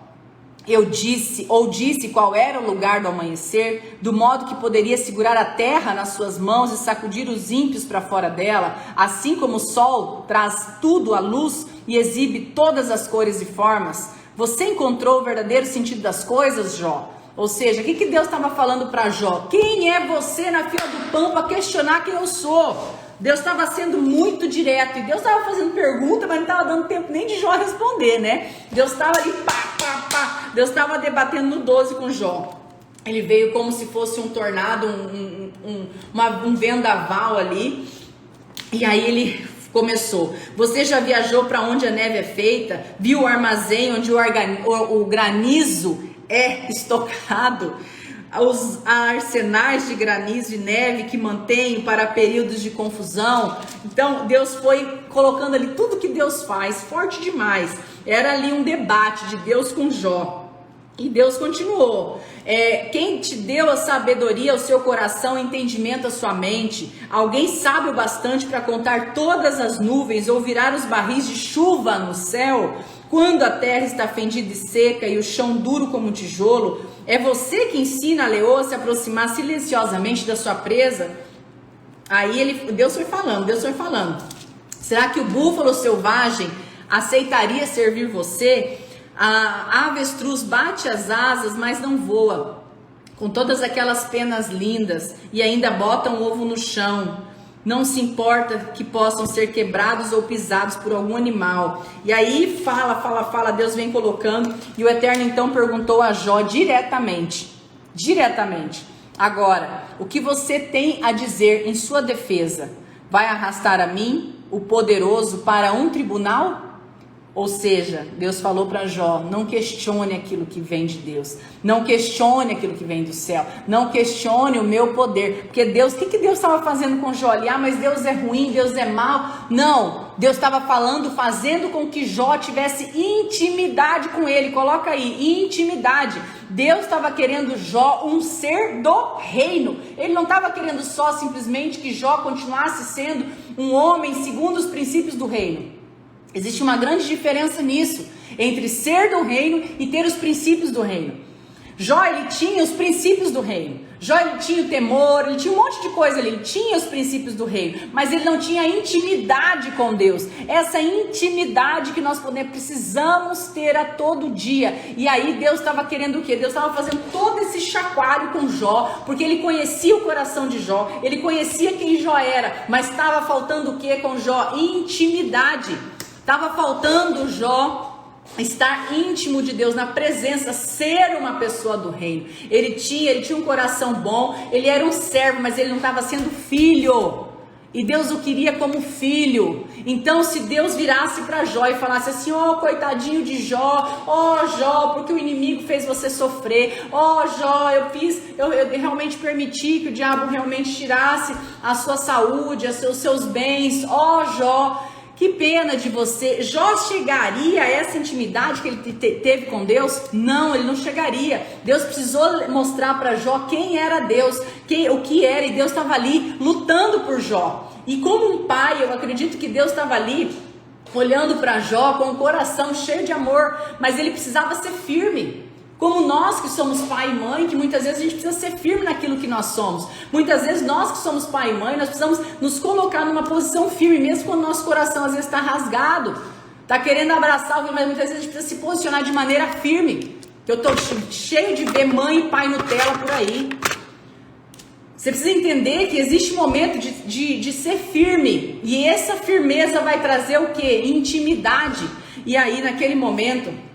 eu disse, ou disse qual era o lugar do amanhecer, do modo que poderia segurar a terra nas suas mãos e sacudir os ímpios para fora dela, assim como o sol traz tudo à luz e exibe todas as cores e formas. Você encontrou o verdadeiro sentido das coisas, Jó? Ou seja, o que Deus estava falando para Jó? Quem é você na fila do pão para questionar quem eu sou? Deus estava sendo muito direto e Deus estava fazendo pergunta, mas não estava dando tempo nem de Jó responder, né? Deus estava ali, pá. Deus estava debatendo no 12 com Jó. Ele veio como se fosse um tornado, um vendaval ali. E aí ele começou. Você já viajou para onde a neve é feita? Viu o armazém onde o granizo é estocado? Os arsenais de granizo e neve que mantêm para períodos de confusão. Então Deus foi colocando ali tudo que Deus faz, forte demais. Era ali um debate de Deus com Jó. E Deus continuou. Quem te deu a sabedoria ao seu coração, o entendimento à sua mente? Alguém sabe o bastante para contar todas as nuvens ou virar os barris de chuva no céu? Quando a terra está fendida e seca e o chão duro como tijolo, é você que ensina a leoa a se aproximar silenciosamente da sua presa? Aí Deus foi falando. Será que o búfalo selvagem aceitaria servir você? A avestruz bate as asas, mas não voa, com todas aquelas penas lindas, e ainda bota um ovo no chão. Não se importa que possam ser quebrados ou pisados por algum animal. E aí fala, Deus vem colocando, e o Eterno então perguntou a Jó diretamente. Agora, o que você tem a dizer em sua defesa? Vai arrastar a mim, o poderoso, para um tribunal? Ou seja, Deus falou para Jó, não questione aquilo que vem de Deus, não questione aquilo que vem do céu, não questione o meu poder, porque Deus, o que Deus estava fazendo com Jó ali? Mas Deus é ruim, Deus é mau. Não, Deus estava fazendo com que Jó tivesse intimidade com ele. Coloca aí, intimidade. Deus estava querendo Jó um ser do reino. Ele não estava querendo só simplesmente que Jó continuasse sendo um homem segundo os princípios do reino. Existe uma grande diferença nisso, entre ser do reino e ter os princípios do reino. Jó, ele tinha os princípios do reino. Jó, ele tinha o temor, ele tinha um monte de coisa ali, ele tinha os princípios do reino, mas ele não tinha intimidade com Deus. Essa intimidade que nós precisamos ter a todo dia. E aí Deus estava querendo o quê? Deus estava fazendo todo esse chacoalho com Jó, porque ele conhecia o coração de Jó, ele conhecia quem Jó era, mas estava faltando o quê com Jó? Intimidade. Estava faltando Jó estar íntimo de Deus, na presença, ser uma pessoa do reino. Ele tinha um coração bom, ele era um servo, mas ele não estava sendo filho. E Deus o queria como filho. Então, se Deus virasse para Jó e falasse assim: coitadinho de Jó, Jó, porque o inimigo fez você sofrer, Jó, eu realmente permiti que o diabo realmente tirasse a sua saúde, os seus bens, Jó, que pena de você. Jó chegaria a essa intimidade que ele teve com Deus? Não, ele não chegaria. Deus precisou mostrar para Jó quem era Deus, o que era, e Deus estava ali lutando por Jó. E como um pai, eu acredito que Deus estava ali olhando para Jó com o coração cheio de amor, mas ele precisava ser firme. Como nós que somos pai e mãe, que muitas vezes a gente precisa ser firme naquilo que nós somos. Muitas vezes nós que somos pai e mãe, nós precisamos nos colocar numa posição firme, mesmo quando o nosso coração às vezes está rasgado, está querendo abraçar alguém, mas muitas vezes a gente precisa se posicionar de maneira firme. Eu estou cheio de ver mãe e pai Nutella por aí. Você precisa entender que existe um momento de ser firme, e essa firmeza vai trazer o quê? Intimidade. E aí naquele momento,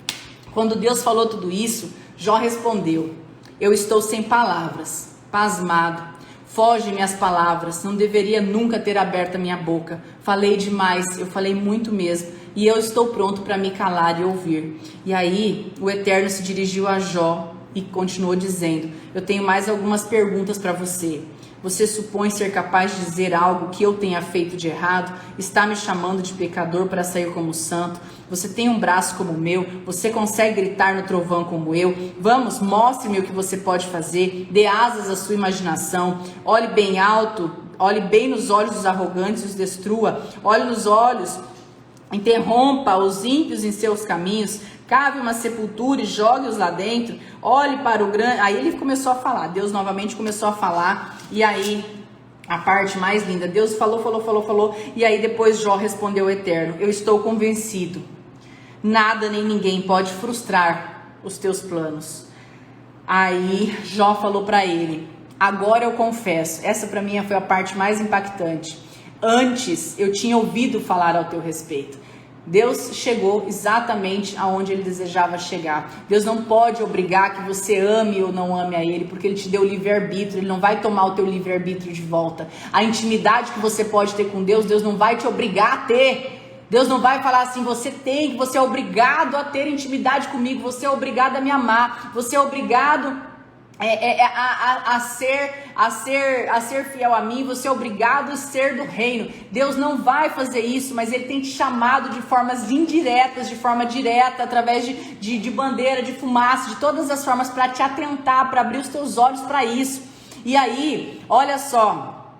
quando Deus falou tudo isso, Jó respondeu: eu estou sem palavras, pasmado, foge-me as palavras, não deveria nunca ter aberto a minha boca, falei demais, eu falei muito mesmo, e eu estou pronto para me calar e ouvir. E aí o Eterno se dirigiu a Jó e continuou dizendo: eu tenho mais algumas perguntas para você. Você supõe ser capaz de dizer algo que eu tenha feito de errado? Está me chamando de pecador para sair como santo? Você tem um braço como o meu? Você consegue gritar no trovão como eu? Vamos, mostre-me o que você pode fazer. Dê asas à sua imaginação. Olhe bem alto, olhe bem nos olhos dos arrogantes e os destrua. Olhe nos olhos, interrompa os ímpios em seus caminhos. cave uma sepultura e jogue-os lá dentro, olhe para o grande... Aí ele começou a falar, Deus novamente começou a falar, e aí a parte mais linda, Deus falou, e aí depois Jó respondeu ao Eterno, eu estou convencido, nada nem ninguém pode frustrar os teus planos. Aí Jó falou para ele, agora eu confesso, essa para mim foi a parte mais impactante, antes eu tinha ouvido falar ao teu respeito. Deus chegou exatamente aonde ele desejava chegar. Deus não pode obrigar que você ame ou não ame a ele, porque ele te deu livre-arbítrio, ele não vai tomar o teu livre-arbítrio de volta. A intimidade que você pode ter com Deus, Deus não vai te obrigar a ter. Deus não vai falar assim, você é obrigado a ter intimidade comigo, você é obrigado a me amar, você é obrigado a ser fiel a mim, você é obrigado a ser do reino. Deus não vai fazer isso, mas ele tem te chamado de formas indiretas, de forma direta, através de bandeira, de fumaça, de todas as formas, para te atentar, para abrir os teus olhos para isso. E aí, olha só,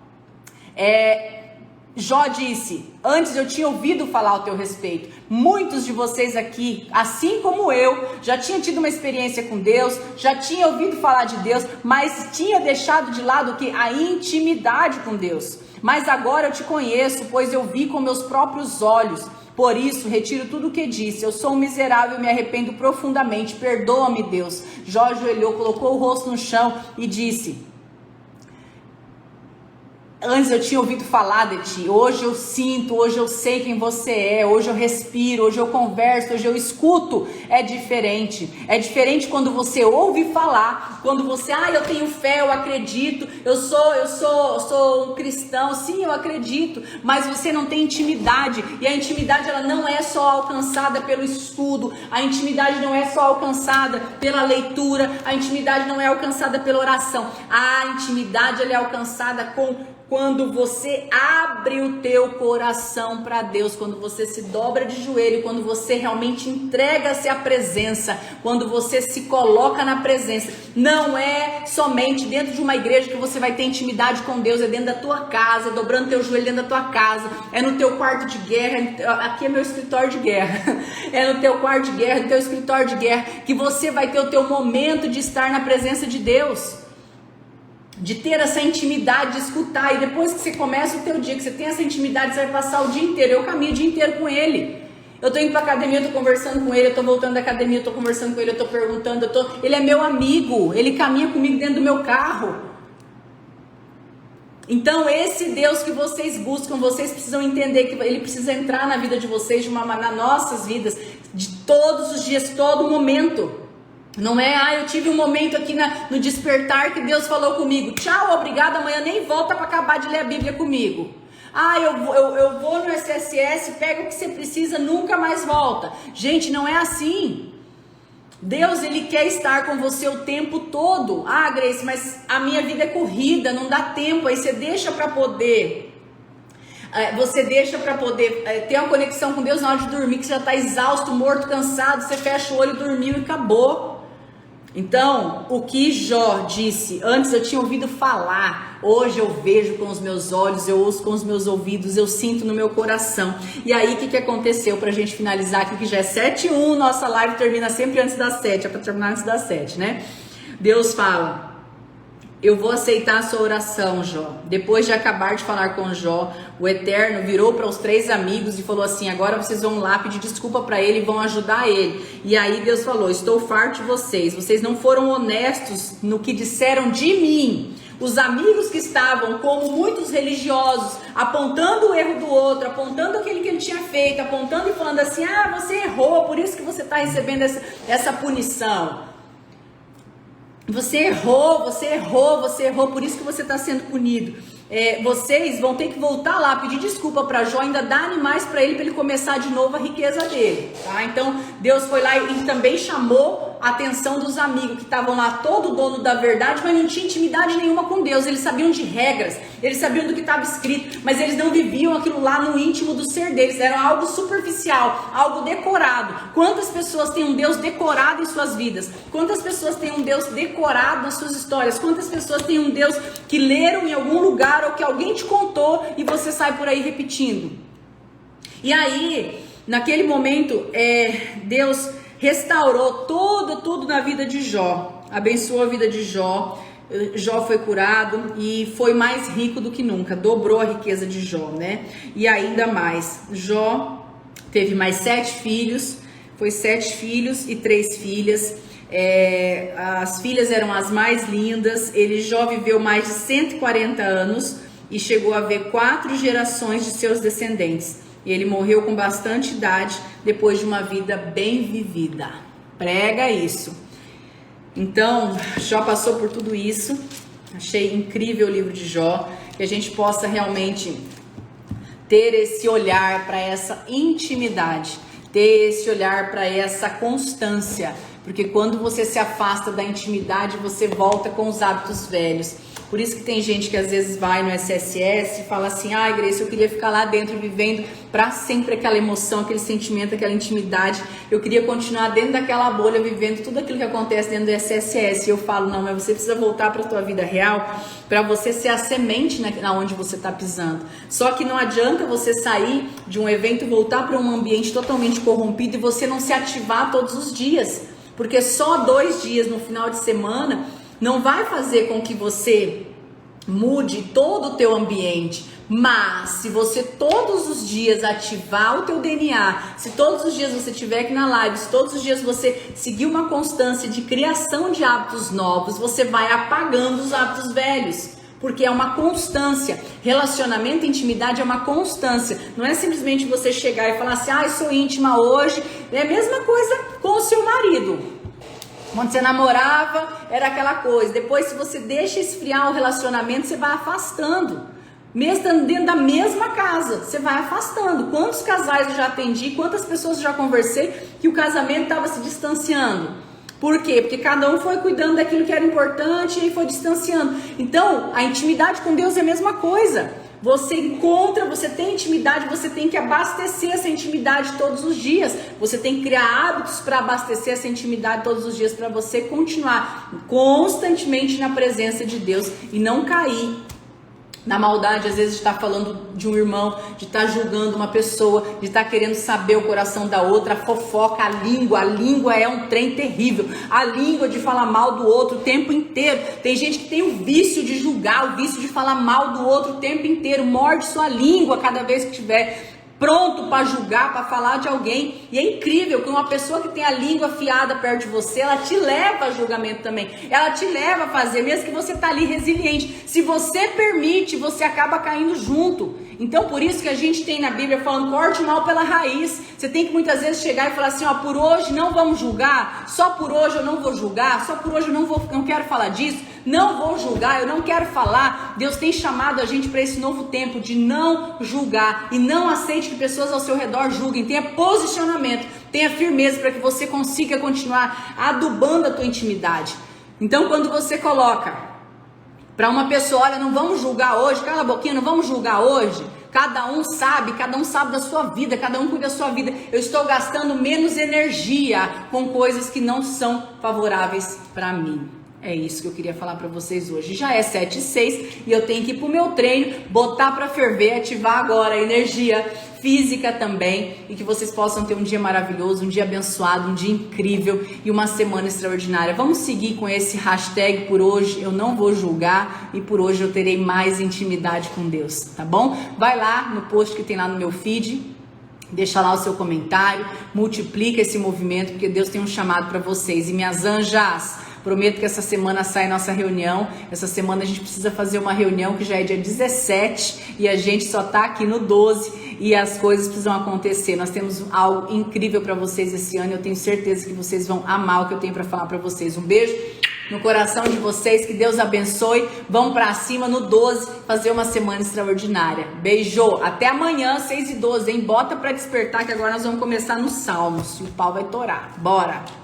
Jó disse, antes eu tinha ouvido falar ao teu respeito. Muitos de vocês aqui, assim como eu, já tinham tido uma experiência com Deus, já tinha ouvido falar de Deus, mas tinha deixado de lado a intimidade com Deus. Mas agora eu te conheço, pois eu vi com meus próprios olhos. Por isso, retiro tudo o que disse. Eu sou um miserável e me arrependo profundamente. Perdoa-me, Deus. Jó ajoelhou, colocou o rosto no chão e disse... Antes eu tinha ouvido falar de ti, hoje eu sinto, hoje eu sei quem você é, hoje eu respiro, hoje eu converso, hoje eu escuto. É diferente quando você ouve falar, quando você, eu tenho fé, eu acredito, eu sou um cristão, sim, eu acredito, mas você não tem intimidade, e a intimidade ela não é só alcançada pelo estudo, a intimidade não é só alcançada pela leitura, a intimidade não é alcançada pela oração, a intimidade ela é alcançada quando você abre o teu coração para Deus, quando você se dobra de joelho, quando você realmente entrega-se à presença, quando você se coloca na presença. Não é somente dentro de uma igreja que você vai ter intimidade com Deus, é dentro da tua casa, dobrando teu joelho dentro da tua casa, é no teu quarto de guerra, aqui é meu escritório de guerra, é no teu quarto de guerra, no teu escritório de guerra, que você vai ter o teu momento de estar na presença de Deus. De ter essa intimidade, de escutar, e depois que você começa o teu dia, que você tem essa intimidade, você vai passar o dia inteiro, eu caminho o dia inteiro com ele, eu tô indo pra academia, eu tô conversando com ele, eu tô voltando da academia, eu tô conversando com ele, eu tô perguntando, ele é meu amigo, ele caminha comigo dentro do meu carro. Então esse Deus que vocês buscam, vocês precisam entender que ele precisa entrar na vida de vocês, nas nossas vidas, de todos os dias, todo momento. Não é, eu tive um momento aqui no despertar que Deus falou comigo, tchau, obrigado, amanhã nem volta para acabar de ler a Bíblia comigo. Eu vou no SSS, pega o que você precisa, nunca mais volta. Gente, não é assim. Deus, ele quer estar com você o tempo todo. Grace, mas a minha vida é corrida, não dá tempo, aí você deixa para poder... ter uma conexão com Deus na hora de dormir, que você já está exausto, morto, cansado, você fecha o olho, dormiu e acabou. Então, o que Jó disse, antes eu tinha ouvido falar, hoje eu vejo com os meus olhos, eu ouço com os meus ouvidos, eu sinto no meu coração. E aí, o que aconteceu pra gente finalizar aqui, que já é 7h01, nossa live termina sempre antes das 7, é pra terminar antes das 7, né? Deus fala... Eu vou aceitar a sua oração, Jó. Depois de acabar de falar com Jó, o Eterno virou para os 3 amigos e falou assim, agora vocês vão lá pedir desculpa para ele e vão ajudar ele. E aí Deus falou, estou farto de vocês não foram honestos no que disseram de mim. Os amigos que estavam, como muitos religiosos, apontando o erro do outro, apontando aquilo que ele tinha feito, apontando e falando assim, você errou, por isso que você está recebendo essa punição. Você errou, por isso que você está sendo punido. Vocês vão ter que voltar lá, pedir desculpa para Jó, ainda dar animais para ele começar de novo a riqueza dele, tá? Então Deus foi lá e também chamou a atenção dos amigos que estavam lá, todo dono da verdade, mas não tinha intimidade nenhuma com Deus. Eles sabiam de regras, eles sabiam do que estava escrito, mas eles não viviam aquilo lá no íntimo do ser deles, era algo superficial, algo decorado. Quantas pessoas têm um Deus decorado em suas vidas? Quantas pessoas têm um Deus decorado nas suas histórias? Quantas pessoas têm um Deus que leram em algum lugar ou que alguém te contou e você sai por aí repetindo? E aí, naquele momento, Deus restaurou tudo na vida de Jó, abençoou a vida de Jó. Jó foi curado e foi mais rico do que nunca, dobrou a riqueza de Jó, né? E ainda mais, Jó teve mais 7 filhos, foi 7 filhos e 3 filhas. As filhas eram as mais lindas. Jó viveu mais de 140 anos e chegou a ver 4 gerações de seus descendentes. E ele morreu com bastante idade, depois de uma vida bem vivida. Prega isso. Então, Jó passou por tudo isso. Achei incrível o livro de Jó, que a gente possa realmente ter esse olhar para essa intimidade, ter esse olhar para essa constância, porque quando você se afasta da intimidade, você volta com os hábitos velhos. Por isso que tem gente que às vezes vai no SSS e fala assim: ai, Grace, eu queria ficar lá dentro vivendo para sempre aquela emoção, aquele sentimento, aquela intimidade. Eu queria continuar dentro daquela bolha, vivendo tudo aquilo que acontece dentro do SSS. E eu falo: não, mas você precisa voltar para a tua vida real, para você ser a semente na onde você está pisando. Só que não adianta você sair de um evento e voltar para um ambiente totalmente corrompido e você não se ativar todos os dias. Porque só 2 dias no final de semana não vai fazer com que você mude todo o teu ambiente. Mas se você todos os dias ativar o teu DNA, se todos os dias você estiver aqui na live, se todos os dias você seguir uma constância de criação de hábitos novos, você vai apagando os hábitos velhos. Porque é uma constância. Relacionamento e intimidade é uma constância. Não é simplesmente você chegar e falar assim: ah, eu sou íntima hoje. É a mesma coisa com o seu marido. Quando você namorava, era aquela coisa. Depois, se você deixa esfriar o relacionamento, você vai afastando. Mesmo estando dentro da mesma casa, você vai afastando. Quantos casais eu já atendi, quantas pessoas eu já conversei que o casamento estava se distanciando? Por quê? Porque cada um foi cuidando daquilo que era importante e foi distanciando. Então, a intimidade com Deus é a mesma coisa. Você encontra, você tem intimidade, você tem que abastecer essa intimidade todos os dias. Você tem que criar hábitos para abastecer essa intimidade todos os dias, para você continuar constantemente na presença de Deus e não cair na maldade, às vezes, de estar falando de um irmão, de estar julgando uma pessoa, de estar querendo saber o coração da outra, a fofoca, a língua é um trem terrível, a língua de falar mal do outro o tempo inteiro. Tem gente que tem o vício de julgar, o vício de falar mal do outro o tempo inteiro, morde sua língua cada vez que tiver pronto para julgar, para falar de alguém. E é incrível que uma pessoa que tem a língua afiada perto de você, ela te leva a julgamento também. Ela te leva a fazer, mesmo que você tá ali resiliente. Se você permite, você acaba caindo junto. Então, por isso que a gente tem na Bíblia falando: corte o mal pela raiz. Você tem que muitas vezes chegar e falar assim: ó, por hoje não vamos julgar, só por hoje eu não vou julgar, só por hoje eu não quero falar disso, não vou julgar, eu não quero falar. Deus tem chamado a gente para esse novo tempo de não julgar e não aceite que pessoas ao seu redor julguem. Tenha posicionamento, tenha firmeza para que você consiga continuar adubando a tua intimidade. Então, quando você coloca para uma pessoa: olha, não vamos julgar hoje, cala a boquinha, não vamos julgar hoje. Cada um sabe da sua vida, cada um cuida da sua vida. Eu estou gastando menos energia com coisas que não são favoráveis para mim. É isso que eu queria falar para vocês hoje. Já é 7h06 e eu tenho que ir pro meu treino, botar para ferver, ativar agora a energia física também, e que vocês possam ter um dia maravilhoso, um dia abençoado, um dia incrível e uma semana extraordinária. Vamos seguir com esse hashtag: por hoje eu não vou julgar e por hoje eu terei mais intimidade com Deus, tá bom? Vai lá no post que tem lá no meu feed, deixa lá o seu comentário, multiplica esse movimento, porque Deus tem um chamado para vocês. E minhas anjas, prometo que essa semana sai nossa reunião. Essa semana a gente precisa fazer uma reunião que já é dia 17 e a gente só tá aqui no 12 e as coisas precisam acontecer. Nós temos algo incrível para vocês esse ano e eu tenho certeza que vocês vão amar o que eu tenho para falar para vocês. Um beijo no coração de vocês, que Deus abençoe. Vamos para cima no 12 fazer uma semana extraordinária. Beijo, até amanhã 6h12, hein? Bota para despertar que agora nós vamos começar nos Salmos e o pau vai torar. Bora!